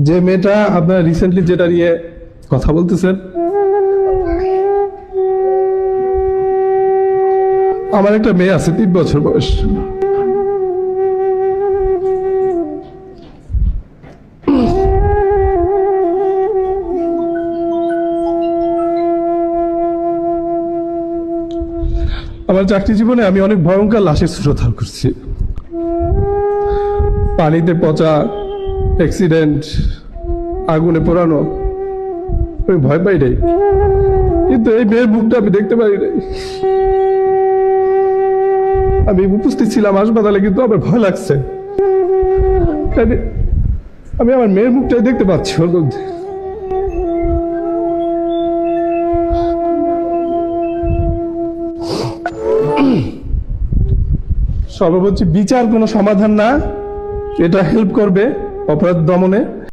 যে মেয়েটা আপনার রিসেন্টলি যেটা নিয়ে কথা বলতেছেন, আমার একটা মেয়ে আছে 3 বছর বয়স। আমার চাকরি জীবনে আমি অনেক ভয়ঙ্কর লাশের শ্রোধার করছি, পানিতে পচা, অ্যাক্সিডেন্ট, আগুনে পোড়ানো। আমি ভয় পাই নাই, কিন্তু এই মেয়ের মুখটা আমি দেখতে পারি নাই। আমি উপস্থিত ছিলাম হাসপাতালে, কিন্তু আমার ভয় লাগছে। আমি আমার মেয়ের মুখটাই দেখতে পাচ্ছি ওর মধ্যে। সর্বোচ্চ বিচার কোনো সমাধান না, এটা হেল্প করবে অপরাধ দমনে।